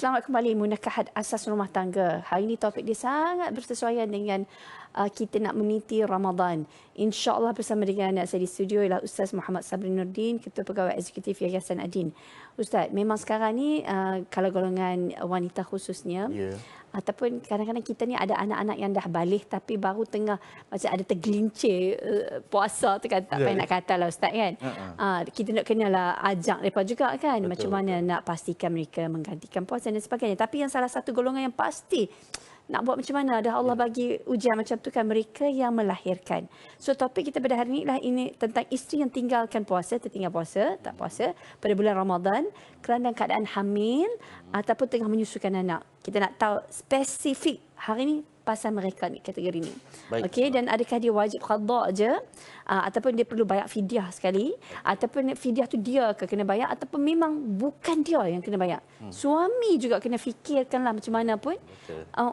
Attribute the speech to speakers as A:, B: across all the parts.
A: Selamat kembali Munakahat Asas Rumah Tangga. Hari ini topik dia sangat bersesuaian dengan kita nak meniti Ramadan. InsyaAllah bersama dengan saya di studio ialah Ustaz Muhammad Sabri Nordin, Ketua Pegawai Eksekutif Yayasan Adin. Ustaz, memang sekarang ni kalau golongan wanita khususnya, ataupun kadang-kadang kita ni ada anak-anak yang dah balik tapi baru tengah macam ada tergelincir puasa tu kan, tak payah nak kata lah Ustaz kan. Kita nak kenalah ajak mereka juga kan, macam mana nak pastikan mereka menggantikan puasa dan sebagainya. Tapi yang salah satu golongan yang pasti nak buat macam mana, dah Allah bagi ujian macam tu kan, mereka yang melahirkan. So topik kita pada hari ini lah ini tentang isteri yang tinggalkan puasa, tertinggal puasa, tak puasa pada bulan Ramadan kerana keadaan hamil ataupun tengah menyusukan anak. Kita nak tahu spesifik hari ini pasal mereka ni, kategori ni. Okey, dan adakah dia wajib qada je ataupun dia perlu bayar fidyah sekali, ataupun fidyah tu dia ke kena bayar ataupun memang bukan dia yang kena bayar. Suami juga kena fikirkanlah macam mana pun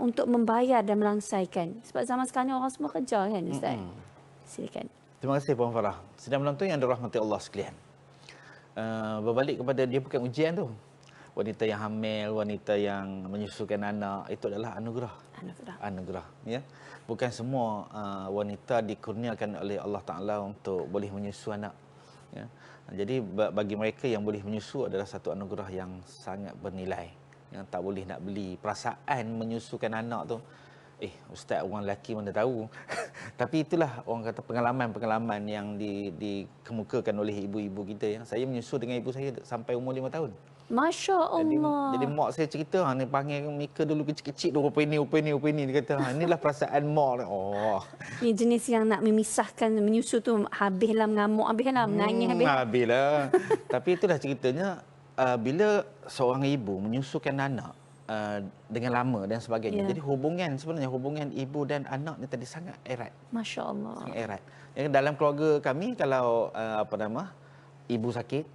A: untuk membayar dan melangsaikan. Sebab zaman sekarang ni orang semua kerja kan Ustaz. Silakan.
B: Terima kasih Puan Farah. Sedang menonton yang dirahmati Allah sekalian. Berbalik kepada dia bukan ujian tu. Wanita yang hamil, wanita yang menyusukan anak, itu adalah anugerah. Anugerah, ya. Bukan semua wanita dikurniakan oleh Allah Taala untuk boleh menyusu anak, ya. Jadi bagi mereka yang boleh menyusu adalah satu anugerah yang sangat bernilai. Yang tak boleh nak beli. Perasaan menyusukan anak tu, Ustaz orang lelaki mana tahu. Tapi itulah orang kata pengalaman-pengalaman yang dikemukakan oleh ibu-ibu kita. Yang saya menyusu dengan ibu saya sampai umur 5 tahun.
A: Masya Allah.
B: Jadi mak saya cerita, ni panggil Mika dulu kecil-kecil tu, rupa ini. Dia kata, inilah perasaan mak. Oh.
A: Ni jenis yang nak memisahkan menyusu tu, habislah mengamuk, habislah menangis.
B: Habislah. Tapi itulah ceritanya, bila seorang ibu menyusukan anak dengan lama dan sebagainya. Jadi hubungan ibu dan anak ni tadi sangat erat.
A: Masya Allah.
B: Sangat erat. Dalam keluarga kami, kalau ibu sakit,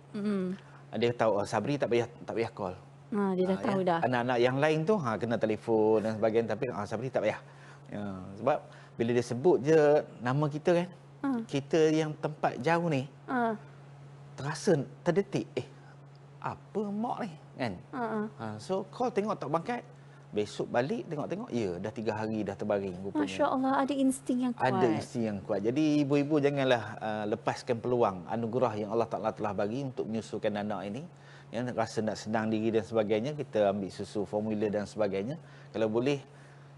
B: dia tahu Sabri tak payah call.
A: Dia dah tahu dah.
B: Anak-anak yang lain tu kena telefon dan sebagainya, tapi Sabri tak payah. Sebab bila dia sebut je nama kita kan, kita yang tempat jauh ni terasa terdetik, apa mak ni kan. So call tengok tak bangkat. Besok balik tengok-tengok, ya dah 3 hari dah terbaring rupanya.
A: Masya Allah, ada insting yang kuat.
B: Ada insting yang kuat. Jadi ibu-ibu janganlah lepaskan peluang anugerah yang Allah Taala telah bagi untuk menyusukan anak ini. Yang rasa nak senang diri dan sebagainya, kita ambil susu formula dan sebagainya. Kalau boleh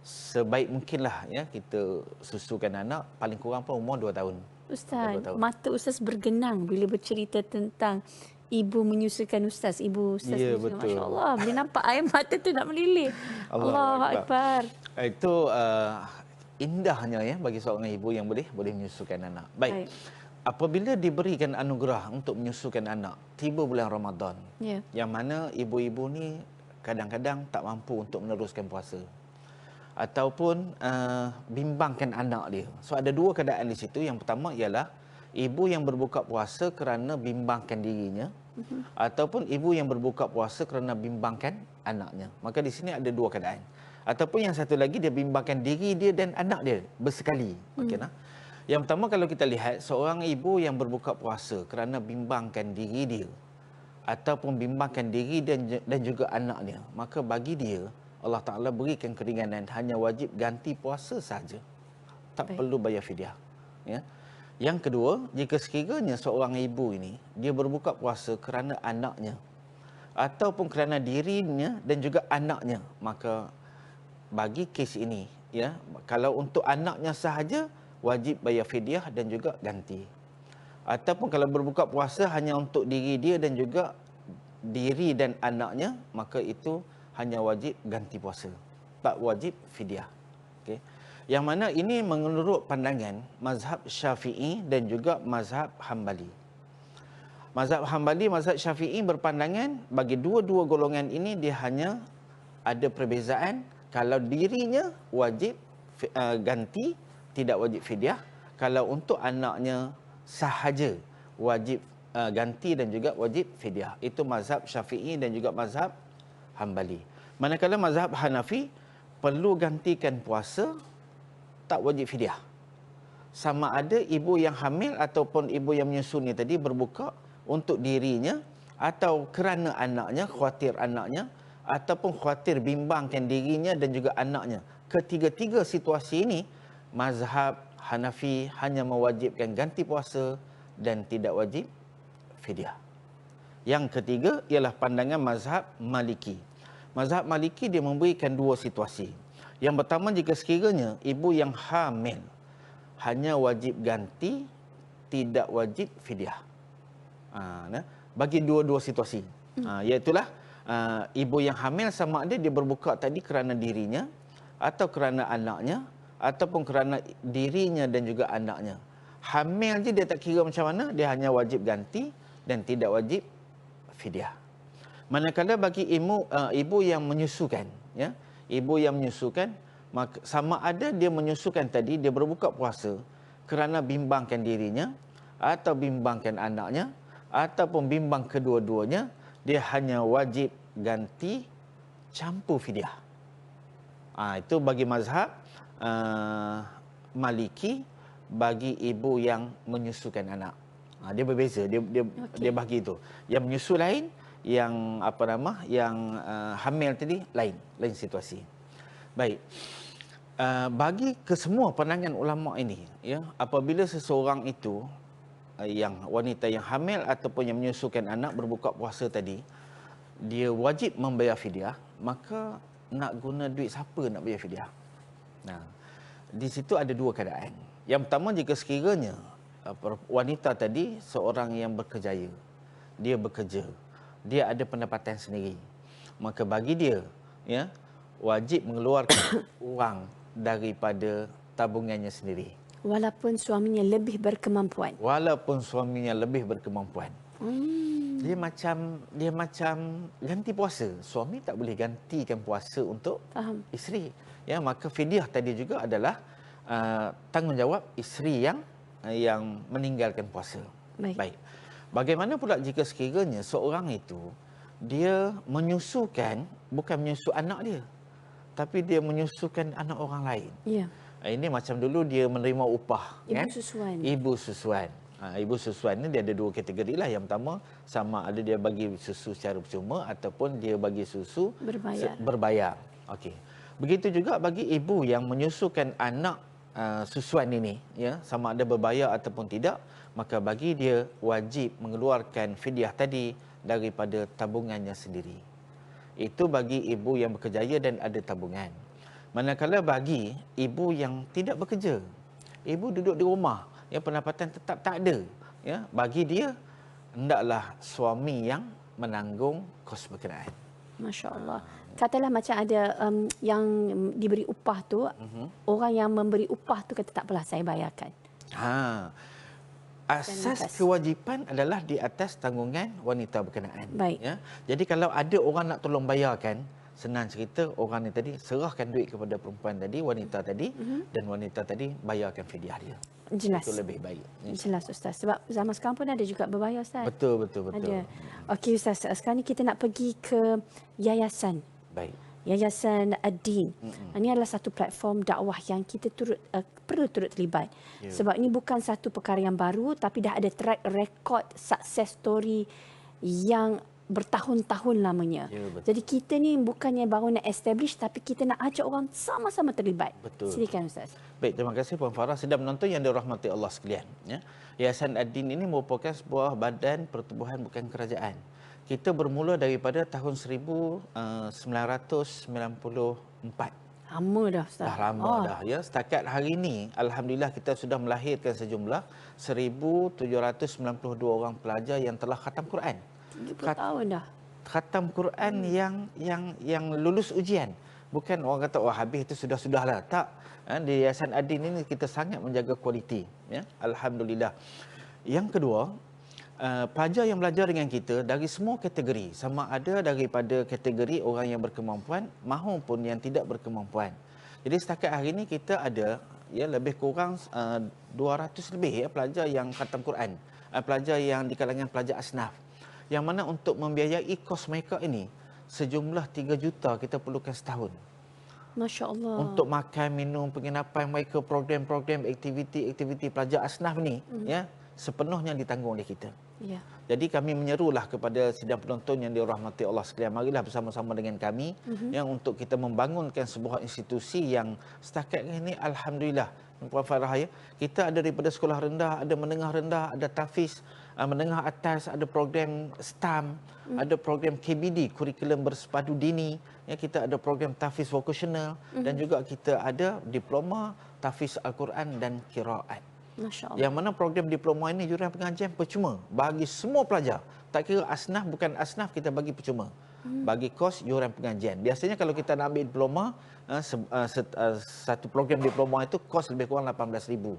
B: sebaik mungkinlah ya kita susukan anak, paling kurang pun umur 2 tahun.
A: Ustaz, mata Ustaz bergenang bila bercerita tentang ibu menyusukan Ustaz, ibu Ustaz.
B: Ya, betul.
A: Masya Allah, bila nampak air mata tu nak melilih. Allahu Akbar.
B: Itu indahnya ya bagi seorang ibu yang boleh menyusukan anak. Baik. Apabila diberikan anugerah untuk menyusukan anak, tiba bulan Ramadan, yang mana ibu-ibu ni kadang-kadang tak mampu untuk meneruskan puasa. Ataupun bimbangkan anak dia. So ada 2 keadaan di situ. Yang pertama ialah ibu yang berbuka puasa kerana bimbangkan dirinya, ataupun ibu yang berbuka puasa kerana bimbangkan anaknya. Maka di sini ada 2 keadaan. Ataupun yang satu lagi, dia bimbangkan diri dia dan anak dia bersekali. Okeylah. Yang pertama, kalau kita lihat seorang ibu yang berbuka puasa kerana bimbangkan diri dia ataupun bimbangkan diri dan juga anaknya, maka bagi dia Allah Taala berikan keringanan, hanya wajib ganti puasa saja. Tak perlu bayar fidyah. Ya. Yang kedua, jika sekiranya seorang ibu ini dia berbuka puasa kerana anaknya ataupun kerana dirinya dan juga anaknya, maka bagi kes ini ya, kalau untuk anaknya sahaja wajib bayar fidyah dan juga ganti. Ataupun kalau berbuka puasa hanya untuk diri dia dan juga diri dan anaknya, maka itu hanya wajib ganti puasa, tak wajib fidyah. Okey. Yang mana ini menurut pandangan mazhab Syafi'i dan juga mazhab Hambali. Mazhab Hambali, mazhab Syafi'i berpandangan bagi dua-dua golongan ini dia hanya ada perbezaan. Kalau dirinya wajib ganti, tidak wajib fidyah. Kalau untuk anaknya sahaja wajib ganti dan juga wajib fidyah. Itu mazhab Syafi'i dan juga mazhab Hambali. Manakala mazhab Hanafi perlu gantikan puasa, tak wajib fidyah. Sama ada ibu yang hamil ataupun ibu yang menyusui tadi berbuka untuk dirinya atau kerana anaknya, khawatir anaknya, ataupun khawatir bimbangkan dirinya dan juga anaknya. Ketiga-tiga situasi ini, mazhab Hanafi hanya mewajibkan ganti puasa dan tidak wajib fidyah. Yang ketiga ialah pandangan mazhab Maliki. Mazhab Maliki dia memberikan dua situasi. Yang pertama, jika sekiranya ibu yang hamil hanya wajib ganti, tidak wajib fidyah. Bagi dua-dua situasi. Iaitulah ibu yang hamil sama ada dia berbuka tadi kerana dirinya atau kerana anaknya ataupun kerana dirinya dan juga anaknya. Hamil je dia tak kira macam mana, dia hanya wajib ganti dan tidak wajib fidyah. Manakala bagi ibu yang menyusukan, ya, ibu yang menyusukan, maka sama ada dia menyusukan tadi, dia berbuka puasa kerana bimbangkan dirinya atau bimbangkan anaknya ataupun bimbang kedua-duanya, dia hanya wajib ganti campur fidyah. Itu bagi mazhab Maliki bagi ibu yang menyusukan anak. Dia berbeza, dia bagi itu. Yang menyusu lain, yang yang hamil tadi lain situasi. Baik. Bagi kesemua pandangan ulama ini, ya, apabila seseorang itu yang wanita yang hamil ataupun yang menyusukan anak berbuka puasa tadi, dia wajib membayar fidyah, maka nak guna duit siapa nak bayar fidyah? Nah, di situ ada dua keadaan. Yang pertama, jika sekiranya wanita tadi seorang yang berkerjaya, dia bekerja, dia ada pendapatan sendiri, maka bagi dia, ya, wajib mengeluarkan wang daripada tabungannya sendiri.
A: Walaupun suaminya lebih berkemampuan.
B: Walaupun suaminya lebih berkemampuan. Dia macam ganti puasa. Suami tak boleh gantikan puasa untuk isteri. Ya, maka fidyah tadi juga adalah tanggungjawab isteri yang meninggalkan puasa. Baik. Bagaimana pula jika sekiranya seorang itu dia menyusukan, bukan menyusu anak dia, tapi dia menyusukan anak orang lain. Ya. Ini macam dulu dia menerima upah.
A: Ibu susuan.
B: Ibu susuan. Ibu susuan ni dia ada dua kategori lah. Yang pertama, sama ada dia bagi susu secara percuma ataupun dia bagi susu berbayar. Okey. Begitu juga bagi ibu yang menyusukan anak susuan ini, ya, sama ada berbayar ataupun tidak, maka bagi dia wajib mengeluarkan fidyah tadi daripada tabungannya sendiri. Itu bagi ibu yang berkerjaya dan ada tabungan. Manakala bagi ibu yang tidak bekerja, ibu duduk di rumah, ya, pendapatan tetap tak ada, ya, bagi dia hendaklah suami yang menanggung kos berkenaan.
A: Masya Allah. Katalah macam ada yang diberi upah tu, orang yang memberi upah tu kata tak apalah saya bayarkan.
B: Asas kewajipan adalah di atas tanggungan wanita berkenaan.
A: Baik.
B: Ya. Jadi kalau ada orang nak tolong bayarkan, senang cerita, orang ni tadi serahkan duit kepada perempuan tadi, wanita tadi, dan wanita tadi bayarkan fidyah dia.
A: Jelas.
B: Itu lebih baik.
A: Jelas Ustaz. Sebab zaman sekarang pun ada juga berbayar Ustaz.
B: Betul.
A: Ada. Okey Ustaz, sekarang ni kita nak pergi ke yayasan.
B: Baik.
A: Yayasan Ad-Din. Ini adalah satu platform dakwah yang kita perlu turut terlibat. Yeah. Sebab ini bukan satu perkara yang baru, tapi dah ada track record success story yang bertahun-tahun lamanya. Ya, jadi kita ni bukannya baru nak establish, tapi kita nak ajak orang sama-sama terlibat.
B: Betul.
A: Silakan Ustaz.
B: Baik, terima kasih Puan Farah. Sedang menonton yang dirahmati Allah sekalian. Ya. Yayasan Ad-Din ini merupakan sebuah badan pertubuhan bukan kerajaan. Kita bermula daripada tahun 1994.
A: Lama dah Ustaz.
B: Dah lama dah, ya. Setakat hari ini, alhamdulillah kita sudah melahirkan sejumlah 1,792 orang pelajar yang telah khatam Quran.
A: 30 tahun dah.
B: Khatam Quran yang lulus ujian. Bukan orang kata habis itu sudahlah. Tak. Di Yayasan Ad-Din ini kita sangat menjaga kualiti, ya. Alhamdulillah. Yang kedua, pelajar yang belajar dengan kita dari semua kategori, sama ada daripada kategori orang yang berkemampuan maupun yang tidak berkemampuan. Jadi setakat hari ini kita ada, ya, lebih kurang 200 lebih, ya, pelajar yang khatam Quran, pelajar yang di kalangan pelajar asnaf. Yang mana untuk membiayai kos mereka ini sejumlah 3 juta kita perlukan setahun.
A: Masya Allah.
B: Untuk makan, minum, penginapan mereka, program-program, aktiviti pelajar asnaf ni, ya, sepenuhnya ditanggung oleh kita. Ya. Jadi kami menyerulah kepada sidang penonton yang dirahmati Allah sekalian, marilah bersama-sama dengan kami yang untuk kita membangunkan sebuah institusi yang setakat ini alhamdulillah Puan Farah ya, kita ada daripada sekolah rendah, ada menengah rendah, ada tahfiz menengah atas, ada program STAM, ada program KBD, kurikulum bersepadu dini, ya, kita ada program tahfiz vocational dan juga kita ada diploma tahfiz Al-Quran dan qiraat. Yang mana program diploma ini jururan pengajian percuma bagi semua pelajar. Tak kira asnaf bukan asnaf, kita bagi percuma. Bagi kos jururan pengajian. Biasanya kalau kita nak ambil diploma, satu program diploma itu kos lebih kurang 18,000.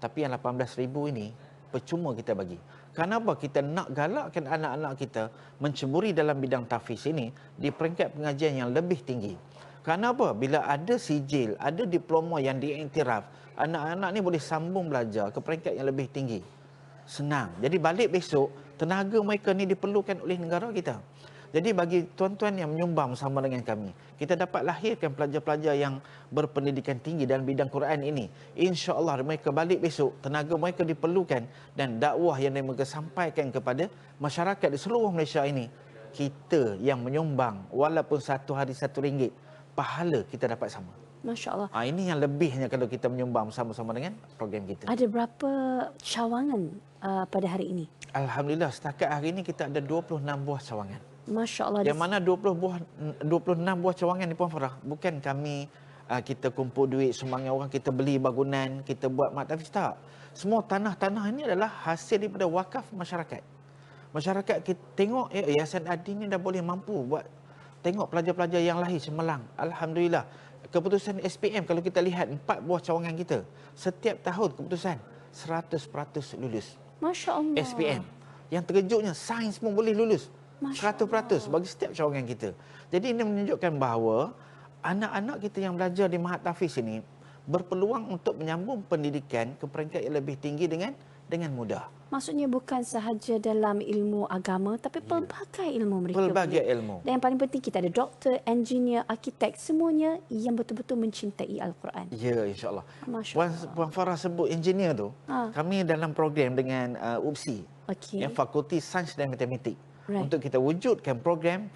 B: Tapi yang 18,000 ini percuma kita bagi. Kenapa kita nak galakkan anak-anak kita menceburi dalam bidang tahfiz ini di peringkat pengajian yang lebih tinggi? Kenapa? Bila ada sijil, ada diploma yang diiktiraf, anak-anak ni boleh sambung belajar ke peringkat yang lebih tinggi. Senang. Jadi balik besok, tenaga mereka ni diperlukan oleh negara kita. Jadi bagi tuan-tuan yang menyumbang bersama dengan kami, kita dapat lahirkan pelajar-pelajar yang berpendidikan tinggi dalam bidang Quran ini. InsyaAllah mereka balik besok, tenaga mereka diperlukan dan dakwah yang mereka sampaikan kepada masyarakat di seluruh Malaysia ini. Kita yang menyumbang, walaupun satu hari RM1, pahala kita dapat sama.
A: Masya Allah.
B: Ini yang lebihnya kalau kita menyumbang bersama-sama dengan program kita.
A: Ada berapa cawangan pada hari ini?
B: Alhamdulillah, setakat hari ini kita ada 26 buah cawangan.
A: Masya Allah.
B: Yang mana 26 buah cawangan ni Puan Farah, bukan kami kita kumpul duit semangat orang, kita beli bangunan, kita buat mat tahfiz, tak. Semua tanah-tanah ini adalah hasil daripada wakaf masyarakat. Masyarakat kita tengok Yayasan Adin ni dah boleh mampu buat. Tengok pelajar-pelajar yang lahir cemerlang. Alhamdulillah. Keputusan SPM kalau kita lihat 4 buah cawangan kita, setiap tahun keputusan 100% lulus.
A: Masya Allah.
B: SPM. Yang terkejutnya sains pun boleh lulus. 100% bagi setiap cawangan kita. Jadi ini menunjukkan bahawa anak-anak kita yang belajar di Mahat Tahfiz ini berpeluang untuk menyambung pendidikan ke peringkat yang lebih tinggi dengan mudah.
A: Maksudnya bukan sahaja dalam ilmu agama, tapi pelbagai ilmu mereka.
B: Pelbagai ilmu.
A: Dan yang paling penting kita ada doktor, engineer, arkitek, semuanya yang betul-betul mencintai Al-Quran.
B: Ya, insyaAllah.
A: Masya-Allah.
B: Puan Farah sebut engineer tu, kami dalam program dengan UPSI, yang Fakulti Sains dan Matematik. Untuk kita wujudkan program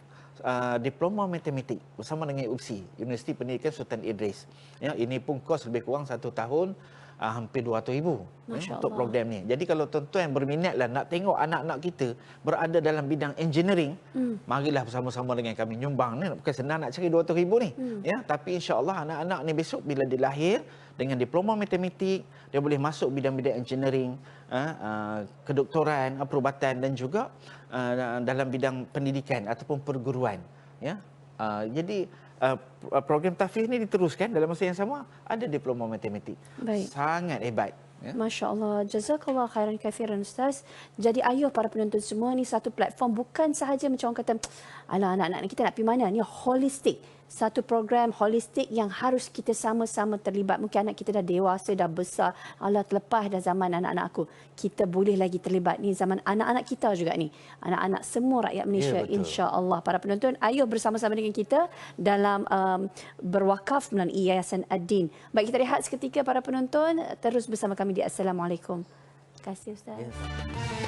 B: diploma matematik bersama dengan UPSI, Universiti Pendidikan Sultan Idris. Ya, ini pun kos lebih kurang 1 tahun hampir 200,000 untuk program ni. Jadi kalau tuan-tuan berminatlah nak tengok anak-anak kita berada dalam bidang engineering, marilah bersama-sama dengan kami nyumbang ni. Bukan senang nak cari 200,000 ni. Ya, tapi insya-Allah anak-anak ni besok bila dilahir dengan diploma matematik, dia boleh masuk bidang-bidang engineering, kedoktoran, perubatan dan juga dalam bidang pendidikan ataupun perguruan. Ya, jadi program tahfiz ini diteruskan dalam masa yang sama, ada diploma matematik.
A: Baik.
B: Sangat hebat. Ya.
A: Masya Allah. Jazakallah khairan kathiran Ustaz. Jadi ayuh para penonton semua, ni satu platform bukan sahaja macam orang kata, alah anak-anak kita nak pergi mana? Ni holistik. Satu program holistik yang harus kita sama-sama terlibat. Mungkin anak kita dah dewasa, dah besar. Allah, terlepas dah zaman anak-anak aku. Kita boleh lagi terlibat. Ni zaman anak-anak kita juga ni. Anak-anak semua rakyat Malaysia. Ya, insya-Allah. Para penonton, ayuh bersama-sama dengan kita dalam berwakaf melalui Yayasan Ad-Din. Baik, kita rehat seketika para penonton. Terus bersama kami di Assalamualaikum. Terima kasih Ustaz. Ya.